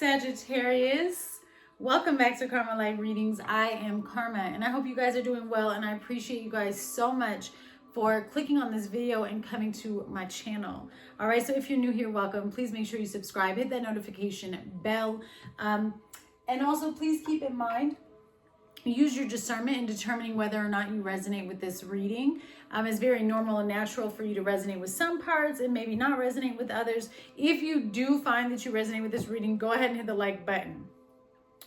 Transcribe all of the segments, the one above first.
Sagittarius. Welcome back to Karma Light Readings. I am Karma and I hope you guys are doing well, and I appreciate you guys so much for clicking on this video and coming to my channel. All right, so if you're new here, welcome. Please make sure you subscribe, hit that notification bell, and also please keep in mind, use your discernment in determining whether or not you resonate with this reading. It's very normal and natural for you to resonate with some parts and maybe not resonate with others. If you do find that you resonate with this reading, go ahead and hit the like button.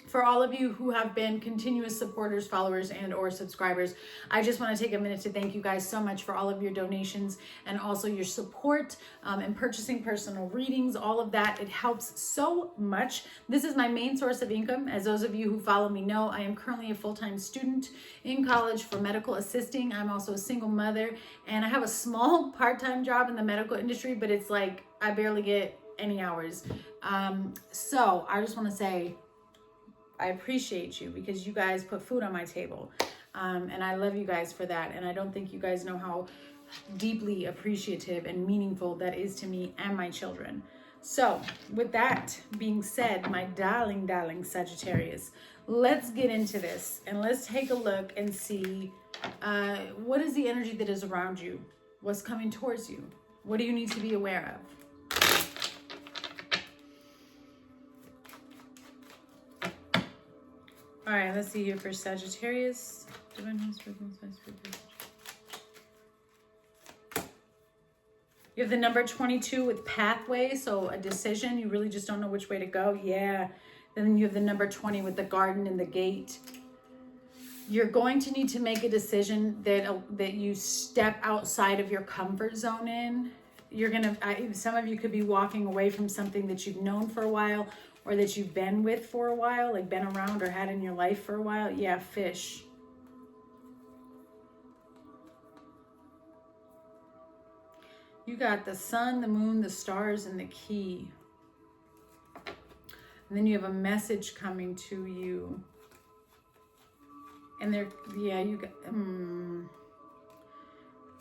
For all of you who have been continuous supporters, followers, and or subscribers, I just want to take a minute to thank you guys so much for all of your donations and also your support in purchasing personal readings. All of that, it helps so much. This is my main source of income. As those of you who follow me know, I am currently a full-time student in college for medical assisting. I'm also a single mother, and I have a small part-time job in the medical industry, but it's like I barely get any hours. So I just want to say, I appreciate you because you guys put food on my table, and I love you guys for that. And I don't think you guys know how deeply appreciative and meaningful that is to me and my children. So with that being said, my darling Sagittarius, let's get into this and let's take a look and see what is the energy that is around you, what's coming towards you, what do you need to be aware of. All right, let's see here for Sagittarius. You have the number 22 with pathway, so a decision. You really just don't know which way to go. Yeah. Then you have the number 20 with the garden and the gate. You're going to need to make a decision that you step outside of your comfort zone in. Some of you could be walking away from something that you've known for a while, or that you've been with for a while, like been around or had in your life for a while. Yeah, fish. You got the sun, the moon, the stars, and the key. And then you have a message coming to you. And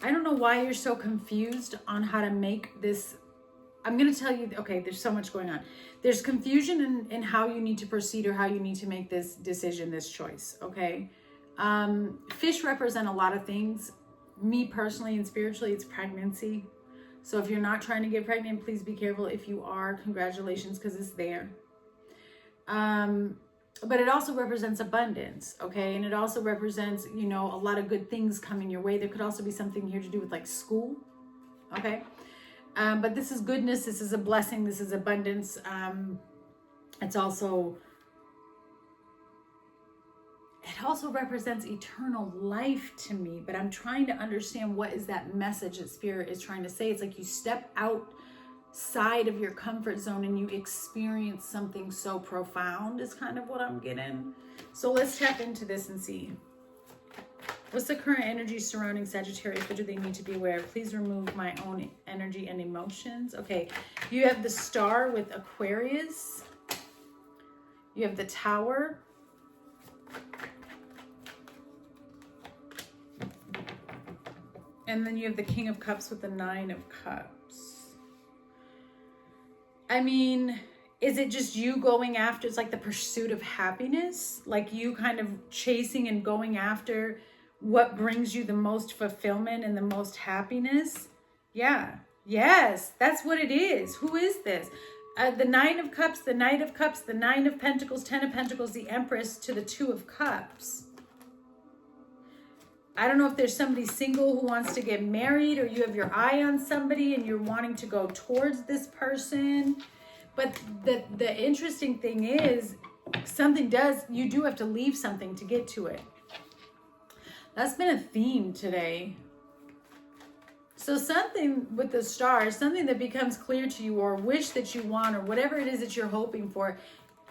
I don't know why you're so confused on how to make this. I'm going to tell you, okay, there's so much going on. There's confusion in how you need to proceed or how you need to make this decision, this choice, okay? Fish represent a lot of things. Me personally and spiritually, it's pregnancy. So if you're not trying to get pregnant, please be careful. If you are, congratulations, because it's there. But it also represents abundance, okay? And it also represents, a lot of good things coming your way. There could also be something here to do with like school, okay? But this is goodness, this is a blessing, this is abundance. It also represents eternal life to me, but I'm trying to understand what is that message that Spirit is trying to say. It's like you step outside of your comfort zone and you experience something so profound is kind of what I'm getting. So let's tap into this and see. What's the current energy surrounding Sagittarius? What do they need to be aware of? Please remove my own energy and emotions. Okay, you have the star with Aquarius. You have the Tower. And then you have the King of Cups with the 9 of Cups. I mean, is it just you going after, it's like the pursuit of happiness? Like you kind of chasing and going after what brings you the most fulfillment and the most happiness? Yeah. Yes, that's what it is. Who is this? The 9 of Cups, the Knight of Cups, the 9 of Pentacles, 10 of Pentacles, the Empress to the 2 of Cups. I don't know if there's somebody single who wants to get married, or you have your eye on somebody and you're wanting to go towards this person. But the interesting thing is, you do have to leave something to get to it. That's been a theme today. So something with the stars, something that becomes clear to you or wish that you want or whatever it is that you're hoping for,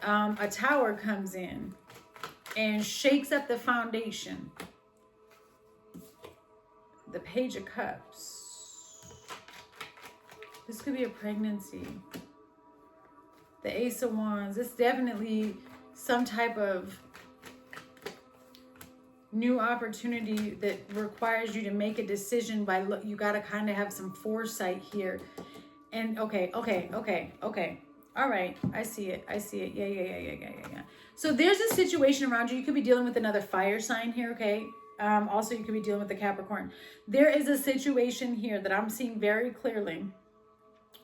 a tower comes in and shakes up the foundation. The Page of Cups. This could be a pregnancy. The Ace of Wands. It's definitely some type of new opportunity that requires you to make a decision you got to kind of have some foresight here. And okay. All All right. I see it. I see it. Yeah. So there's a situation around you. You could be dealing with another fire sign here, okay? Also, you could be dealing with the Capricorn. There is a situation here that I'm seeing very clearly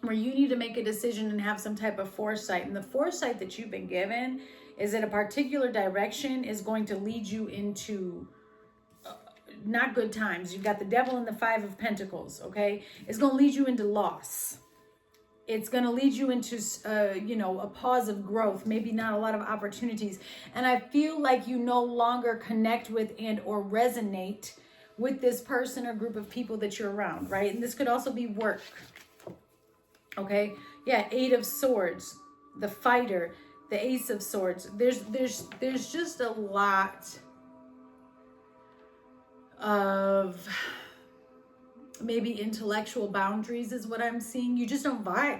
where you need to make a decision and have some type of foresight. And the foresight that you've been given is that a particular direction is going to lead you into not good times. You've got the devil and the 5 of Pentacles, okay? It's going to lead you into loss. It's going to lead you into, a pause of growth, maybe not a lot of opportunities. And I feel like you no longer connect with and or resonate with this person or group of people that you're around, right? And this could also be work, okay? Yeah, 8 of Swords, the fighter, the Ace of Swords. There's just a lot of maybe intellectual boundaries is what I'm seeing. You just don't vibe.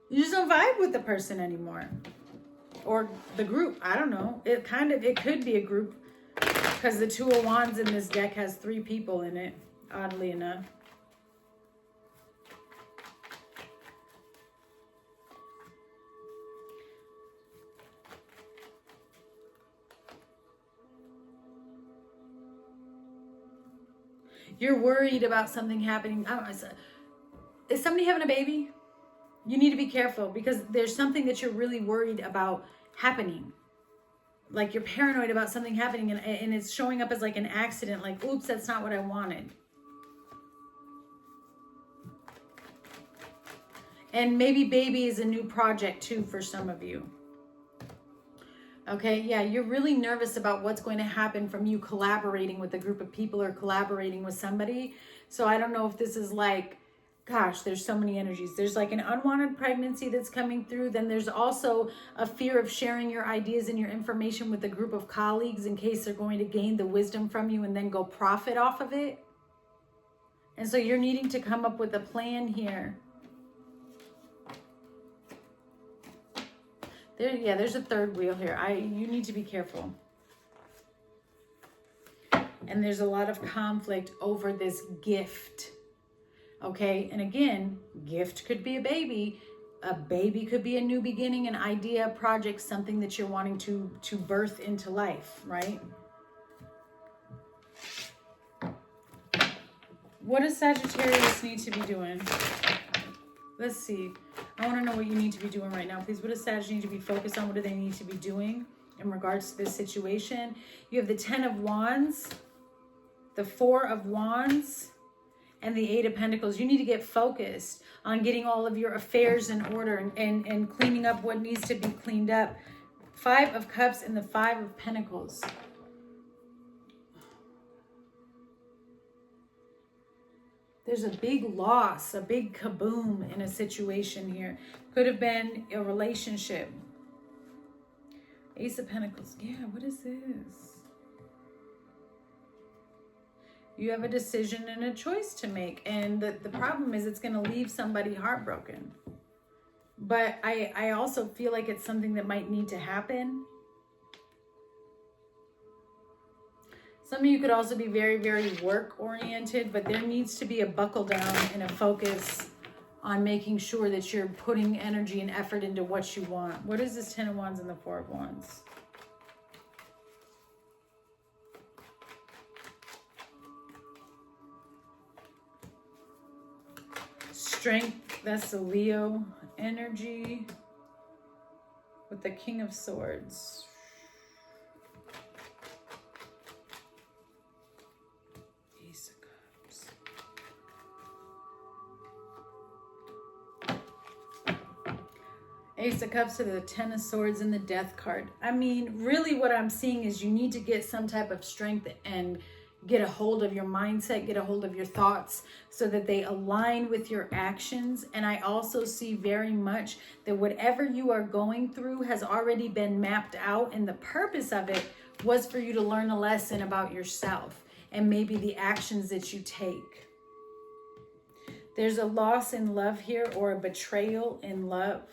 You just don't vibe with the person anymore. Or the group. I don't know. It could be a group because the 2 of Wands in this deck has 3 people in it, oddly enough. You're worried about something happening. Is somebody having a baby? You need to be careful because there's something that you're really worried about happening. Like you're paranoid about something happening and it's showing up as like an accident. Like, oops, that's not what I wanted. And maybe baby is a new project too for some of you. Okay, yeah, you're really nervous about what's going to happen from you collaborating with a group of people or collaborating with somebody. So I don't know if this is like, gosh, there's so many energies. There's like an unwanted pregnancy that's coming through. Then there's also a fear of sharing your ideas and your information with a group of colleagues in case they're going to gain the wisdom from you and then go profit off of it. And so you're needing to come up with a plan here. There's a 3rd wheel here. You need to be careful. And there's a lot of conflict over this gift. Okay, and again, gift could be a baby. A baby could be a new beginning, an idea, a project, something that you're wanting to birth into life, right? What does Sagittarius need to be doing? Let's see. I want to know what you need to be doing right now, please. What does Sagittarius need to be focused on? What do they need to be doing in regards to this situation? You have the 10 of Wands, the 4 of Wands, and the 8 of Pentacles. You need to get focused on getting all of your affairs in order and cleaning up what needs to be cleaned up. 5 of Cups and the 5 of Pentacles. There's a big loss, a big kaboom in a situation here. Could have been a relationship. Ace of Pentacles. Yeah, what is this? You have a decision and a choice to make. And the problem is it's going to leave somebody heartbroken. But I also feel like it's something that might need to happen. Some of you could also be very, very work-oriented, but there needs to be a buckle down and a focus on making sure that you're putting energy and effort into what you want. What is this 10 of Wands and the 4 of Wands? Strength, that's the Leo energy with the King of Swords. Ace of Cups to the 10 of Swords and the Death card. I mean, really what I'm seeing is you need to get some type of strength and get a hold of your mindset, get a hold of your thoughts so that they align with your actions. And I also see very much that whatever you are going through has already been mapped out, and the purpose of it was for you to learn a lesson about yourself and maybe the actions that you take. There's a loss in love here, or a betrayal in love.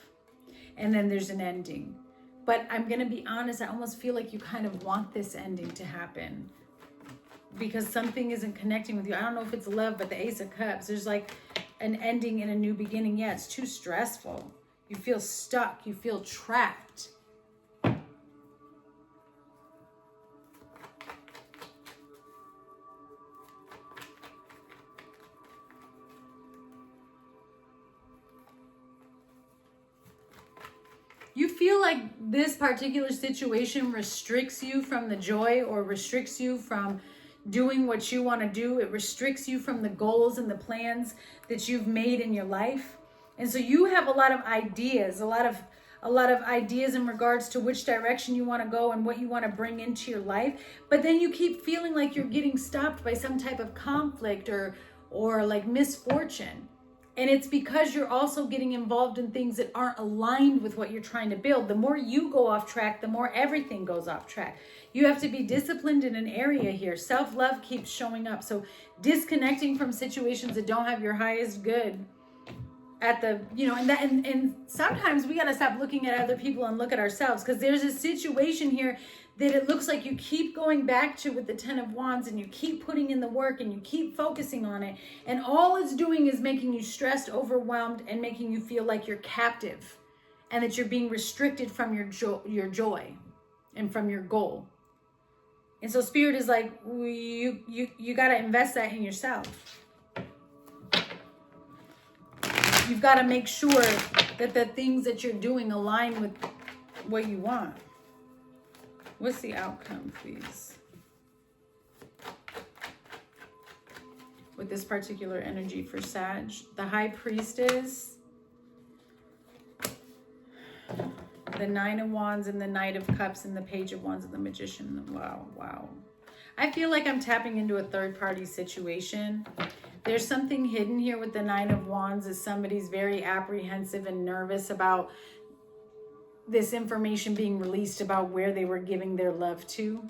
And then there's an ending. But I'm going to be honest, I almost feel like you kind of want this ending to happen because something isn't connecting with you. I don't know if it's love, but the Ace of Cups, there's like an ending and a new beginning. Yeah, it's too stressful. You feel stuck. You feel trapped. You feel like this particular situation restricts you from the joy, or restricts you from doing what you want to do. It restricts you from the goals and the plans that you've made in your life. And so you have a lot of ideas, a lot of ideas in regards to which direction you want to go and what you want to bring into your life. But then you keep feeling like you're getting stopped by some type of conflict or like misfortune. And it's because you're also getting involved in things that aren't aligned with what you're trying to build. The more you go off track, the more everything goes off track. You have to be disciplined in an area here. Self-love keeps showing up. So disconnecting from situations that don't have your highest good at the, you know, and sometimes we got to stop looking at other people and look at ourselves, because there's a situation here that it looks like you keep going back to with the 10 of Wands, and you keep putting in the work and you keep focusing on it. And all it's doing is making you stressed, overwhelmed, and making you feel like you're captive and that you're being restricted from your joy and from your goal. And so Spirit is like, you got to invest that in yourself. You've got to make sure that the things that you're doing align with what you want. What's the outcome, please? With this particular energy for Sag. The High Priestess, the Nine of Wands, and the Knight of Cups, and the Page of Wands, and the Magician. Wow. I feel like I'm tapping into a third-party situation. There's something hidden here with the Nine of Wands, as somebody's very apprehensive and nervous about this information being released about where they were giving their love to.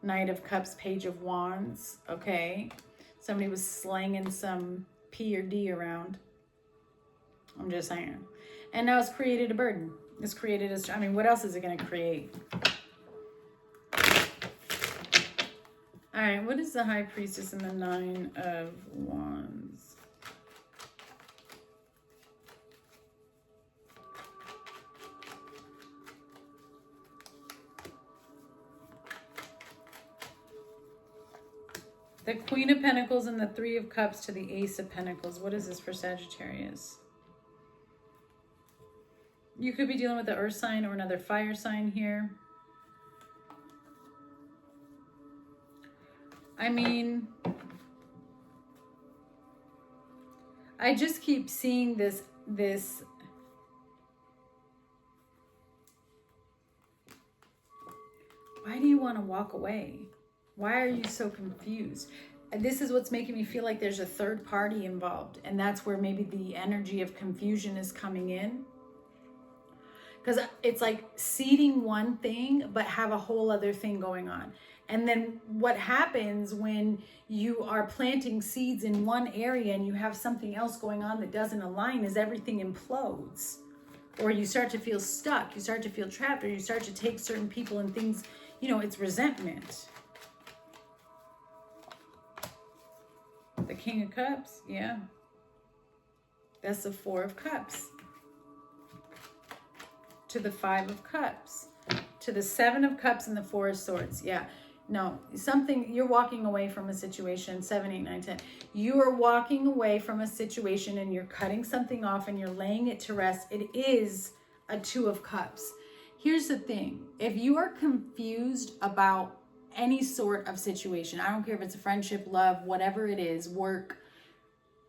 Knight of Cups, Page of Wands. Okay. Somebody was slanging some P or D around. I'm just saying. And now it's created a burden. It's created a, I mean, what else is it going to create? All right. What is the High Priestess and the Nine of Wands? The Queen of Pentacles and the Three of Cups to the Ace of Pentacles. What is this for Sagittarius? You could be dealing with the earth sign or another fire sign here. I mean, I just keep seeing this. Why do you want to walk away? Why are you so confused? And this is what's making me feel like there's a third party involved. And that's where maybe the energy of confusion is coming in. Because it's like seeding one thing, but have a whole other thing going on. And then what happens when you are planting seeds in one area and you have something else going on that doesn't align is everything implodes. Or you start to feel stuck. You start to feel trapped. Or you start to take certain people and things, you know, it's resentment. The King of Cups, yeah. That's the Four of Cups. To the Five of Cups. To the Seven of Cups and the Four of Swords, yeah. No, something, you're walking away from a situation, 7, 8, 9, 10. You are walking away from a situation and you're cutting something off and you're laying it to rest. It is a Two of Cups. Here's the thing. If you are confused about any sort of situation, I don't care if it's a friendship, love, whatever it is, work,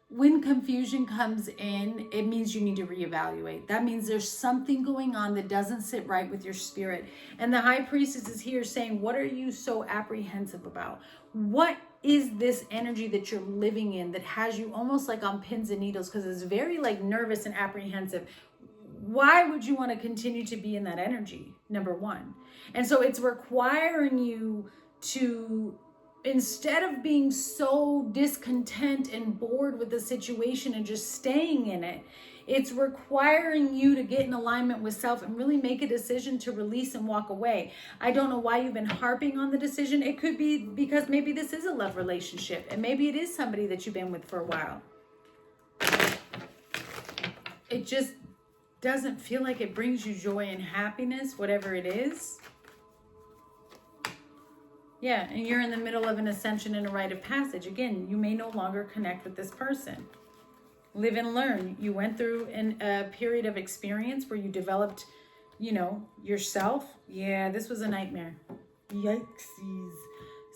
when confusion comes in, it means you need to reevaluate. That means there's something going on that doesn't sit right with your spirit. And the High Priestess is here saying, what are you so apprehensive about? What is this energy that you're living in that has you almost like on pins and needles, because it's very like nervous and apprehensive? Why would you want to continue to be in that energy? Number one. And so it's requiring you to, instead of being so discontent and bored with the situation and just staying in it, it's requiring you to get in alignment with self and really make a decision to release and walk away. I don't know why you've been harping on the decision. It could be because maybe this is a love relationship and maybe it is somebody that you've been with for a while. It just doesn't feel like it brings you joy and happiness, whatever it is. Yeah, and you're in the middle of an ascension and a rite of passage. Again, you may no longer connect with this person. Live and learn. You went through a period of experience where you developed, you know, yourself. Yeah, this was a nightmare. Yikesies.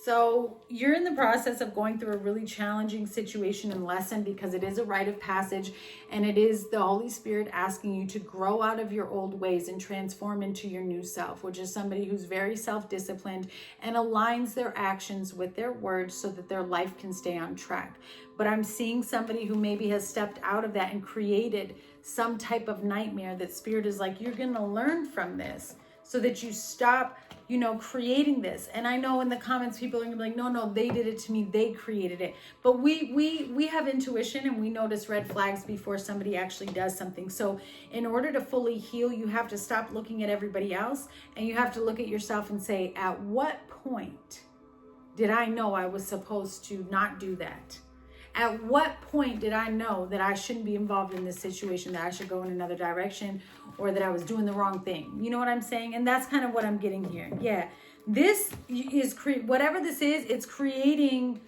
So you're in the process of going through a really challenging situation and lesson, because it is a rite of passage, and it is the Holy Spirit asking you to grow out of your old ways and transform into your new self, which is somebody who's very self-disciplined and aligns their actions with their words so that their life can stay on track. But I'm seeing somebody who maybe has stepped out of that and created some type of nightmare that Spirit is like, you're going to learn from this so that you stop, you know, creating this. And I know in the comments, people are gonna be like, no, they did it to me, they created it. But we have intuition, and we notice red flags before somebody actually does something. So in order to fully heal, you have to stop looking at everybody else, and you have to look at yourself and say, at what point did I know I was supposed to not do that? At what point did I know that I shouldn't be involved in this situation, that I should go in another direction, or that I was doing the wrong thing? You know what I'm saying? And that's kind of what I'm getting here. Yeah, this is, whatever this is, it's creating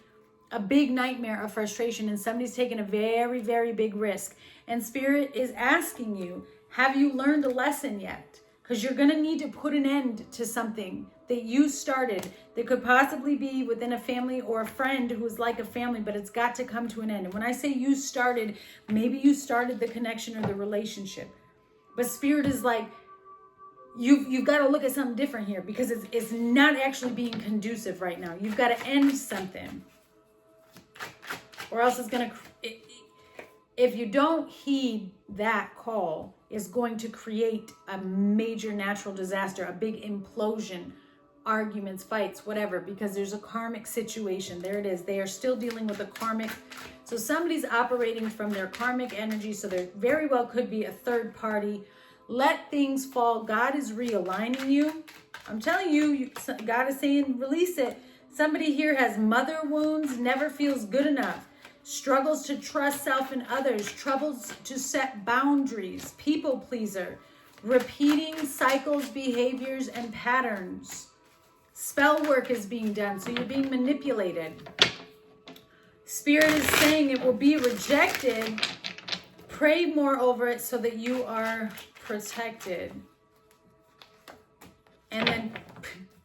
a big nightmare of frustration, and somebody's taking a very, very big risk. And Spirit is asking you, have you learned a lesson yet? Because you're going to need to put an end to something that you started that could possibly be within a family or a friend who's like a family, but it's got to come to an end. And when I say you started, maybe you started the connection or the relationship. But Spirit is like, you've got to look at something different here, because it's not actually being conducive right now. You've got to end something, or else it's going to, if you don't heed that call, is going to create a major natural disaster, a big implosion, arguments, fights, whatever, because there's a karmic situation. There it is. They are still dealing with a karmic. So somebody's operating from their karmic energy. So there very well could be a third party. Let things fall. God is realigning you. I'm telling you, God is saying, release it. Somebody here has mother wounds, never feels good enough, struggles to trust self and others, troubles to set boundaries, people pleaser, repeating cycles, behaviors, and patterns. Spell work is being done, so you're being manipulated. Spirit is saying it will be rejected. Pray more over it so that you are protected. And then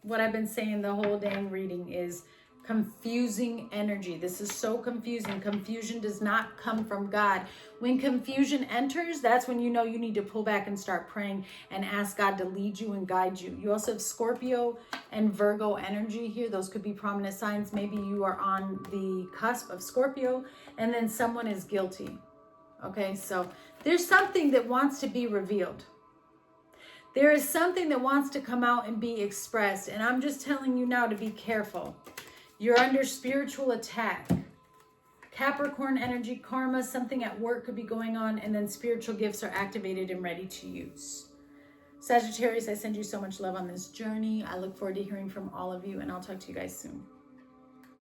what I've been saying the whole dang reading is confusing energy. This is so confusing. Confusion does not come from God. When confusion enters, that's when you know you need to pull back and start praying and ask God to lead you and guide you. You also have Scorpio and Virgo energy here. Those could be prominent signs. Maybe you are on the cusp of Scorpio, and then someone is guilty. Okay, so there's something that wants to be revealed. There is something that wants to come out and be expressed. And I'm just telling you now to be careful. You're under spiritual attack. Capricorn energy, karma, something at work could be going on, and then spiritual gifts are activated and ready to use. Sagittarius, I send you so much love on this journey. I look forward to hearing from all of you, and I'll talk to you guys soon.